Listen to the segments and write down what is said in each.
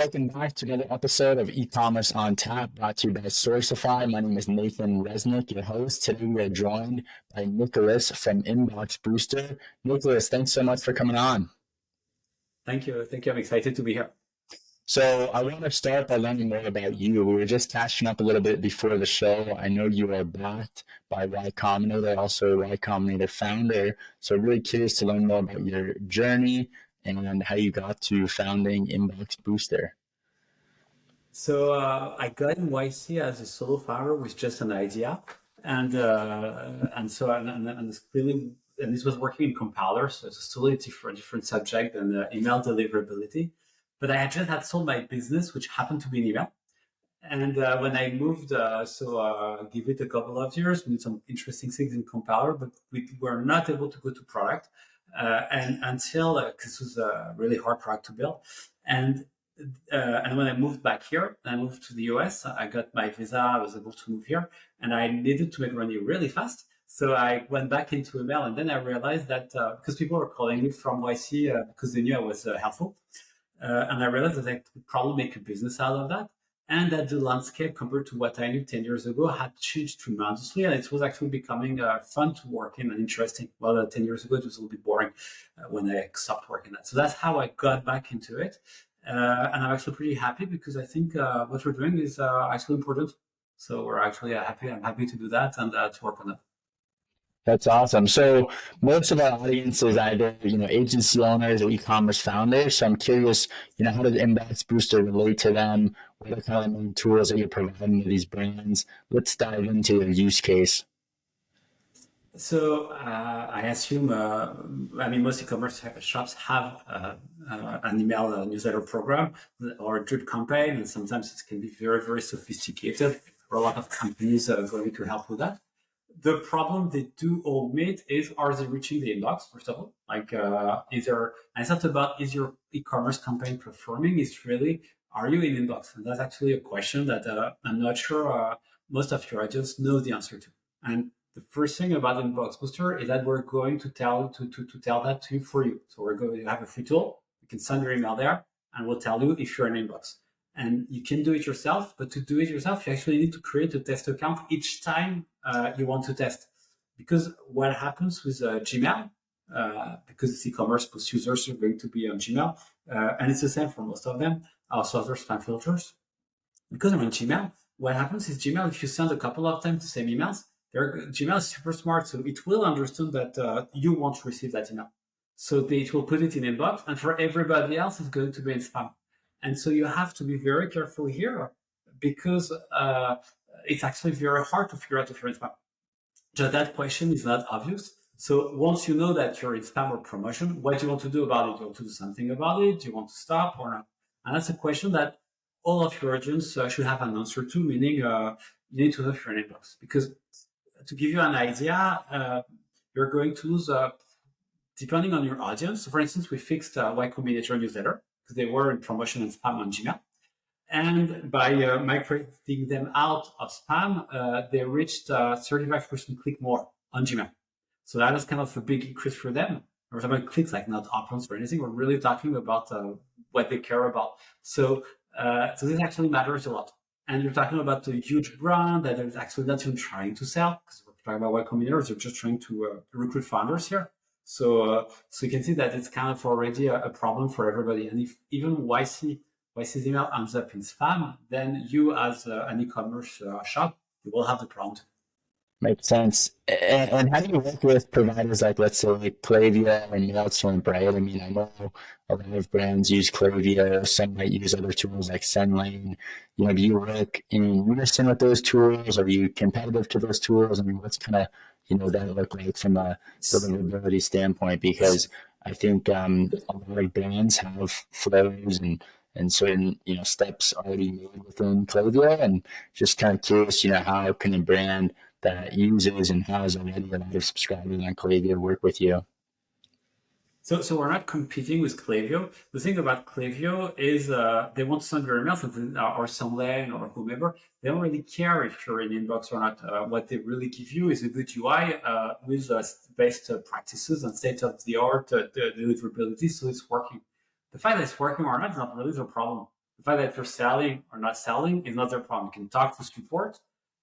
Welcome back to another episode of E-commerce on Tap, brought to you by Sourcify. My name is Nathan Resnick, your host. Today we are joined by Nicholas from Inbox Booster. Nicholas, thanks so much for coming on. Thank you. Thank you. I'm excited to be here. So I want to start by learning more about you. We were just catching up a little bit before the show. I know you are backed by Y Combinator, also a Y Combinator founder. So really curious to learn more about your journey and how you got to founding Inbox Booster. I got in YC as a solo founder with just an idea, and it's really, and this was working in compilers, so it's a totally different subject than email deliverability. But I had just had sold my business, which happened to be an email. And when I moved, give it a couple of years, we did some interesting things in compiler, but we were not able to go to product, and until this was a really hard product to build, and and when I moved back here, I moved to the US. I got my visa. I was able to move here, and I needed to make money really fast. So I went back into email, and then I realized that because people were calling me from YC because they knew I was helpful, and I realized that I could probably make a business out of that, and that the landscape compared to what I knew 10 years ago had changed tremendously, and it was actually becoming fun to work in and interesting. Well, 10 years ago, it was a little bit boring when I stopped working that. So that's how I got back into it. And I'm actually pretty happy because I think what we're doing is actually important. So we're actually happy. I'm happy to do that and to work on that. That's awesome. So most of our audience is either, agency owners or e-commerce founders. So I'm curious, how does Inbox Booster relate to them? What are kind of the main tools that you're providing to these brands? Let's dive into your use case. I assume, most e-commerce shops have an email newsletter program or a drip campaign, and sometimes it can be very, very sophisticated. For a lot of companies going to help with that. The problem they do all meet is, are they reaching the inbox, first of all? And it's not about, is your e-commerce campaign performing? It's really, are you in inbox? And that's actually a question that I'm not sure most of your agents know the answer to. And the first thing about Inbox Booster is that we're going to tell that to you for you. So we're going to have a free tool. You can send your email there, and we'll tell you if you're in inbox. And you can do it yourself, but to do it yourself, you actually need to create a test account each time you want to test. Because what happens with Gmail, because it's e-commerce, most users are going to be on Gmail, and it's the same for most of them, also other spam filters. Because I'm on Gmail, what happens is Gmail, if you send a couple of times the same emails, Gmail is super smart, so it will understand that you want to receive that email. So it will put it in inbox, and for everybody else, it's going to be in spam. And so you have to be very careful here because it's actually very hard to figure out if you're in spam. So that question is not obvious. So once you know that you're in spam or promotion, what do you want to do about it? Do you want to do something about it? Do you want to stop or not? And that's a question that all of your agents should have an answer to, meaning you need to know if you're in inbox. Because to give you an idea, you're going to lose, depending on your audience. So for instance, we fixed Y Combinator newsletter because they were in promotion and spam on Gmail. And by migrating them out of spam, they reached 35% click more on Gmail. So that is kind of a big increase for them. We're talking about clicks, like not options or anything. We're really talking about what they care about. So this actually matters a lot. And you're talking about a huge brand that is actually not even trying to sell, because we're talking about Y Combinator, they're just trying to recruit founders here. So you can see that it's kind of already a problem for everybody. And if even YC's email ends up in spam, then you as an e-commerce shop, you will have the problem. Makes sense. And how do you work with providers like, let's say, Klaviyo and MailChimp, right? I mean, I know a lot of brands use Klaviyo. Some might use other tools like SendLane. Do you work in unison with those tools? Are you competitive to those tools? I mean, what's kind of, that look like from a deliverability standpoint? Because I think a lot of brands have flows and certain, steps already made within Klaviyo. And just kind of curious, how can a brand that uses and has already a lot of subscribers on Klaviyo work with you? So we're not competing with Klaviyo. The thing about Klaviyo is they want to send your emails or SendLane or whomever. They don't really care if you're in inbox or not. What they really give you is a good UI with best practices and state-of-the-art deliverability, so it's working. The fact that it's working or not is not really the problem. The fact that you're selling or not selling is not their problem. You can talk to support,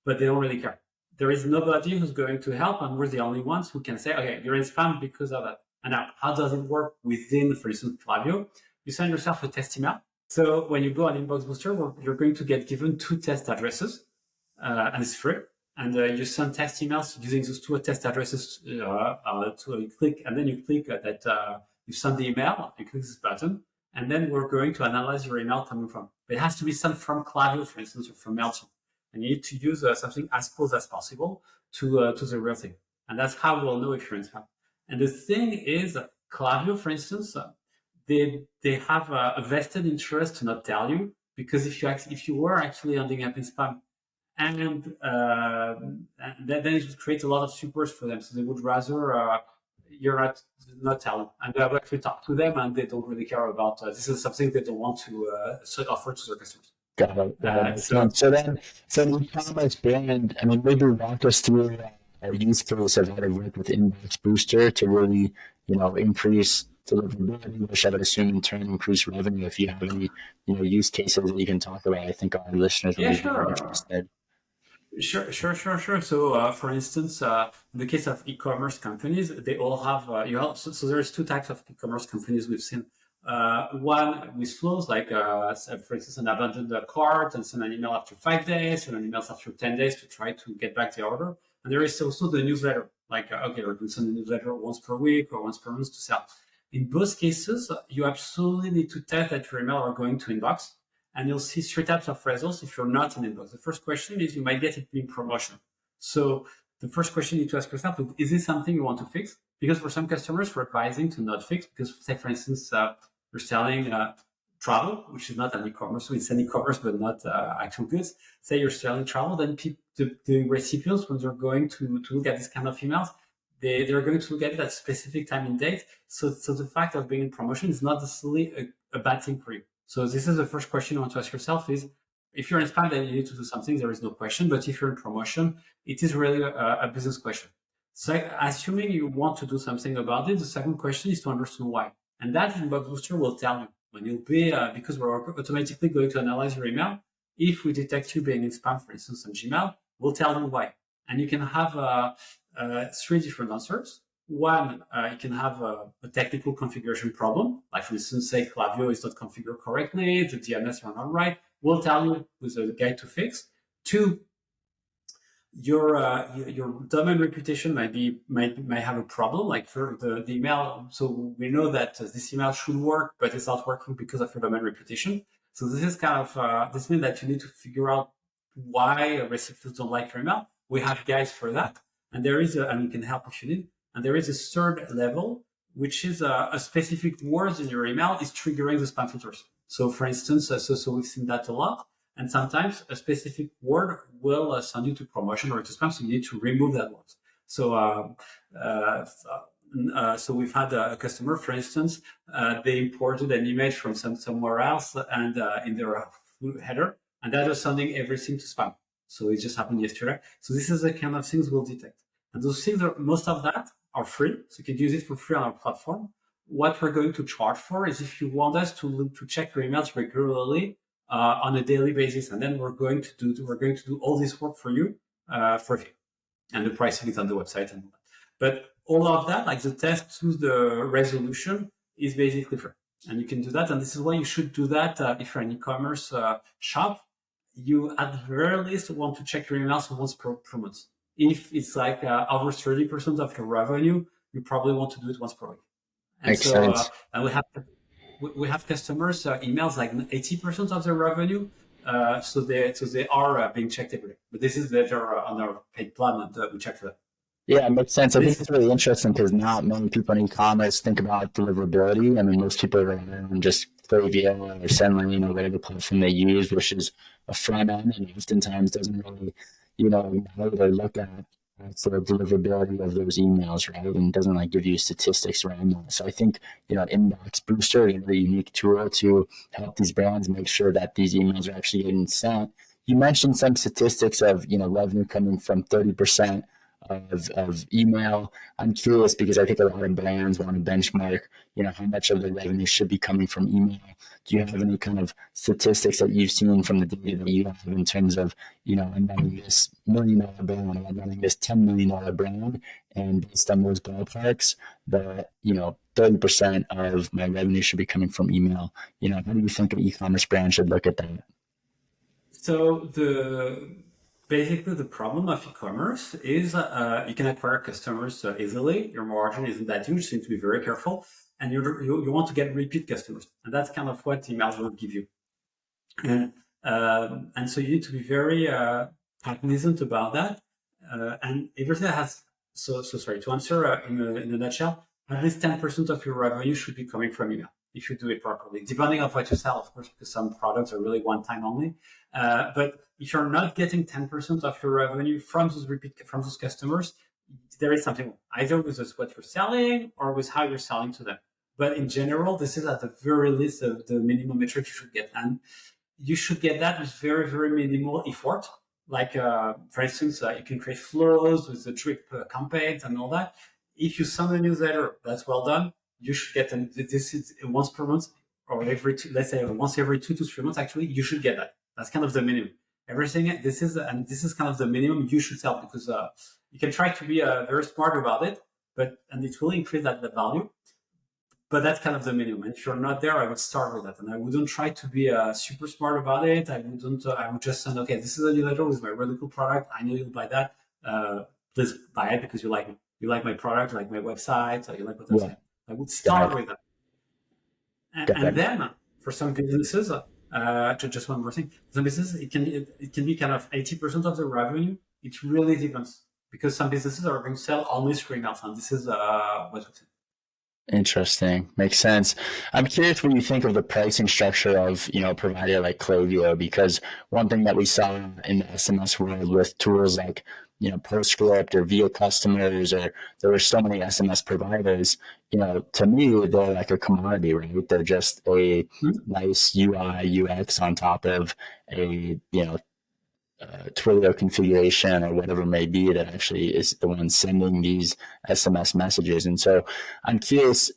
but they don't really care. There is nobody who's going to help, and we're the only ones who can say, okay, you're in spam because of that. And now, how does it work within, for instance, Klaviyo? You send yourself a test email. So when you go on Inbox Booster, you're going to get given two test addresses, and it's free. And you send test emails using those two test addresses to click, and then you click that you send the email, you click this button, and then we're going to analyze your email coming from. But it has to be sent from Klaviyo, for instance, or from MailChimp. And you need to use something as close as possible to the real thing. And that's how we'll know if you're in spam. And the thing is, Klaviyo, for instance, they have a vested interest to not tell you, because if you were actually ending up in spam, and then it would create a lot of supers for them. So they would rather you're not telling. And I've actually talked to them, and they don't really care about this is something they don't want to offer to their customers. Got it. Makes So sense. So then, so the e-commerce brand, I mean, maybe walk us through a use case of how to work with Inbox Booster to really, increase deliverability, which I would assume in turn increase revenue. If you have any, use cases that you can talk about, I think our listeners will yeah, be very sure. interested. Sure. So, for instance, in the case of e-commerce companies, they all have so there's two types of e-commerce companies we've seen. One with flows like, for instance, an abandoned cart and send an email after 5 days, and an email after 10 days to try to get back the order. And there is also the newsletter, like okay, we're going to send a newsletter once per week or once per month to sell. In both cases, you absolutely need to test that your email are going to inbox, and you'll see three types of results if you're not in inbox. The first question is you might get it in promotion. So the first question you need to ask yourself is this something you want to fix? Because for some customers, we're advising to not fix, because say, for instance, you're selling travel, which is not an e-commerce. So it's an e-commerce, but not actual goods. Say you're selling travel, then the recipients, when they're going to look at this kind of emails, they're going to look at it at a specific time and date. So the fact of being in promotion is not necessarily a bad thing for you. So this is the first question you want to ask yourself is, if you're in spam, then you need to do something. There is no question. But if you're in promotion, it is really a business question. So assuming you want to do something about it, the second question is to understand why. And that Inbox Booster will tell you when you'll be, because we're automatically going to analyze your email. If we detect you being in spam, for instance, on Gmail, we'll tell you why. And you can have three different answers. One, you can have a technical configuration problem, like for instance, say Klaviyo is not configured correctly, the DNS are not right. We'll tell you with a guide to fix. Two, your domain reputation might have a problem, like for the email. So we know that this email should work, but it's not working because of your domain reputation. So this is kind of this means that you need to figure out why recipients don't like your email. We have guides for that, and and we can help if you need. And there is a third level, which is a specific words in your email is triggering the spam filters. So for instance, so we've seen that a lot. And sometimes a specific word will send you to promotion or to spam, so you need to remove that word. So, so we've had a customer, for instance, they imported an image from somewhere else and in their header, and that was sending everything to spam. So it just happened yesterday. So this is the kind of things we'll detect. And those things most of that are free, so you can use it for free on our platform. What we're going to charge for is if you want us to check your emails regularly, on a daily basis, and then we're going to do all this work for you for free, and the pricing is on the website and all that. But all of that, like the test to the resolution, is basically free, and you can do that. And this is why you should do that if you're an e-commerce shop. You at the very least want to check your emails once per month. If it's like over 30% of your revenue, you probably want to do it once per week. And Makes so, sense. and we have customers emails like 80% of their revenue, so they are being checked every day. But this is that they're on our paid plan, and we check for that. Yeah, it makes sense. I think This it's really interesting because not many people in e-commerce think about deliverability. I mean, most people are on just Klaviyo or Sendlane or whatever platform they use, which is a front end and oftentimes doesn't really, know how to look at for deliverability of those emails, right? And doesn't like give you statistics around that. So I think, Inbox Booster is a really unique tool to help these brands make sure that these emails are actually getting sent. You mentioned some statistics of, revenue coming from 30% of email. I'm curious because I think a lot of brands want to benchmark, how much of their revenue should be coming from email. Do you have any kind of statistics that you've seen from the data that you have in terms of, I'm running this $1 million brand, or I'm running this $10 million brand, and based on those ballparks, that 30% of my revenue should be coming from email. How do you think an e-commerce brand should look at that? So the basically the problem of e-commerce is you can acquire customers easily. Your margin isn't that huge, so you need to be very careful, and you want to get repeat customers, and that's kind of what emails will give you. And so you need to be very cognizant about that. And everything has so sorry to answer in a nutshell. At least 10% of your revenue should be coming from email if you do it properly, depending on what you sell, of course, because some products are really one time only. But if you're not getting 10% of your revenue from those customers, there is something wrong, either with what you're selling or with how you're selling to them. But in general, this is at the very least of the minimum metric you should get. And you should get that with very, very minimal effort. Like, for instance, you can create flows with the drip campaigns and all that. If you send a newsletter, that's well done. You should get them. This is once per month, or let's say once every 2 to 3 months. Actually, you should get that. That's kind of the minimum. Everything this is kind of the minimum you should sell, because you can try to be very smart about it, and it will increase that value. But that's kind of the minimum. And if you're not there, I would start with that, and I wouldn't try to be super smart about it. I wouldn't. I would just send, okay, this is a newsletter with my really cool product. I know you'll buy that. Please buy it because you like me. You like my product, you like my website, you like what I'm Yeah, saying. I would got start it. with that, Got and that. then for some businesses, just one more thing. Some businesses, it can be kind of 80% of the revenue. It really depends, because some businesses are going to sell only through emails, and this is what we say. Interesting. Makes sense. I'm curious what you think of the pricing structure of, a provider like Klaviyo, because one thing that we saw in the SMS world with tools like, Postscript or Via Customers, or there were so many SMS providers, to me, they're like a commodity, right? They're just a Hmm? nice UI, UX on top of a, Twilio configuration or whatever it may be that actually is the one sending these SMS messages. And so I'm curious,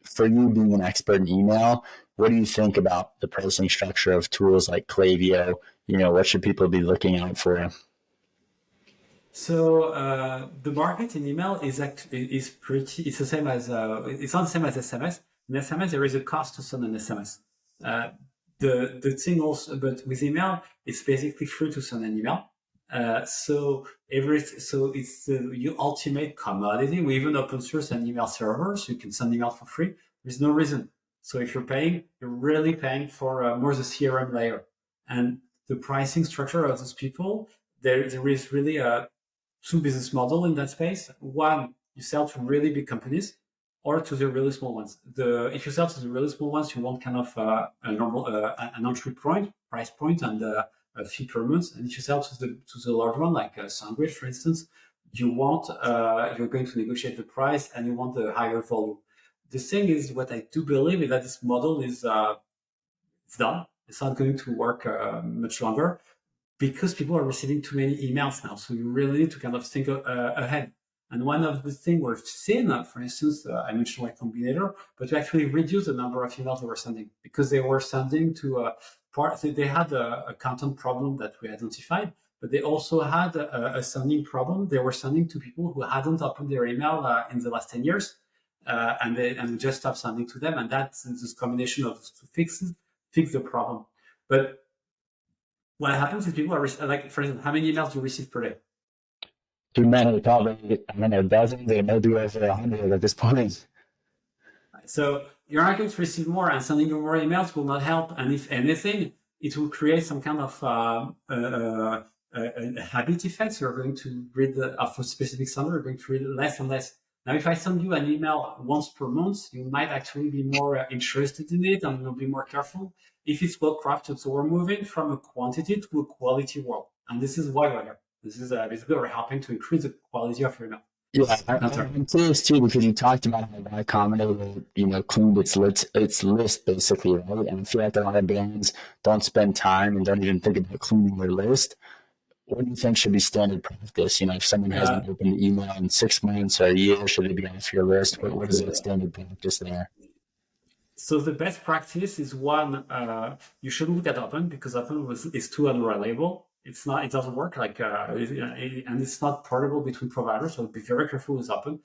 for you being an expert in email, what do you think about the pricing structure of tools like Klaviyo? What should people be looking out for? So the market in email is pretty. It's the same as it's not the same as SMS. In SMS, there is a cost to send an SMS. Uh, the thing also, but with email, it's basically free to send an email. So it's the ultimate commodity. We even open source an email server, so you can send email for free. There's no reason. So if you're paying, you're really paying for more the CRM layer, and the pricing structure of those people. There is really a two business model in that space. One, you sell to really big companies, or to the really small ones. If you sell to the really small ones, you want kind of a normal an entry point, price point, and a fee per month. And if you sell to the large one, like Sandwich, for instance, you're going to negotiate the price, and you want a higher volume. The thing is, what I do believe is that this model is it's done. It's not going to work much longer, because people are receiving too many emails now. So you really need to kind of think ahead. And one of the things we've seen, for instance, I mentioned Y Combinator, but to actually reduce the number of emails they were sending, because they were sending to they had a content problem that we identified, but they also had a sending problem. They were sending to people who hadn't opened their email in the last 10 years. And we just stopped sending to them. And that's this combination of to fix the problem. But what happens is people are like, for example, how many emails do you receive per day? Too many, probably, I don't know, dozens or maybe over 100 at this point. So you're not going to receive more, and sending you more emails will not help. And if anything, it will create some kind of a habit effect. So you're going to read of a specific sender, you're going to read less and less. Now, if I send you an email once per month, you might actually be more interested in it, and you'll be more careful if it's well crafted. So we're moving from a quantity to a quality world, and this is why we're here. This is basically we're helping to increase the quality of your email. Yeah, Answer. I'm curious too because you talked about how Y Combinator, cleaned its list basically, right? And I feel like a lot of brands don't spend time and don't even think about cleaning their list. what do you think should be standard practice? You know, if someone Uh, hasn't opened the email in 6 months or a year, should they be off your list? What is that standard practice there? So the best practice is one, you shouldn't look at Open because is too unreliable. It's not, it doesn't work and it's not portable between providers. So be very careful with Open.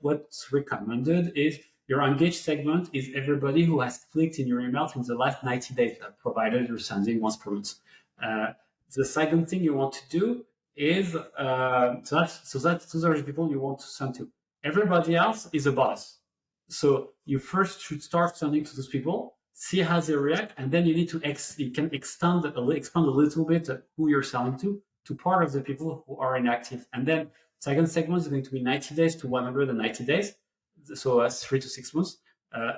What's recommended is your engaged segment is everybody who has clicked in your email in the last 90 days, provided you're sending once per month. Uh, the second thing you want to do is, those are the people you want to send to. Everybody else is a boss. So you first should start sending to those people, see how they react, and then you need to you can expand a little bit who you're selling to part of the people who are inactive. And then second segment is going to be 90 days to 190 days, so 3 to 6 months.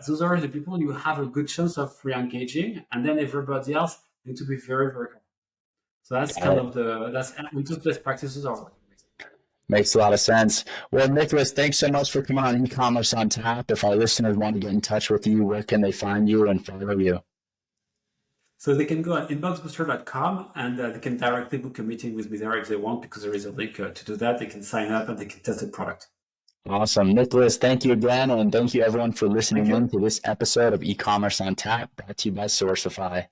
Those are the people you have a good chance of re-engaging, and then everybody else need to be very, very careful. So that's Got kind it. of that's just best practices are. Makes a lot of sense. Well, Nicholas, thanks so much for coming on e-commerce on tap. If our listeners want to get in touch with you, where can they find you and follow you? So they can go on inboxbooster.com and they can directly book a meeting with me there if they want, because there is a link to do that. They can sign up and they can test the product. Awesome. Nicholas, thank you again. And thank you everyone for Thank listening in you. to this episode of e-commerce on tap brought to you by Sourcify.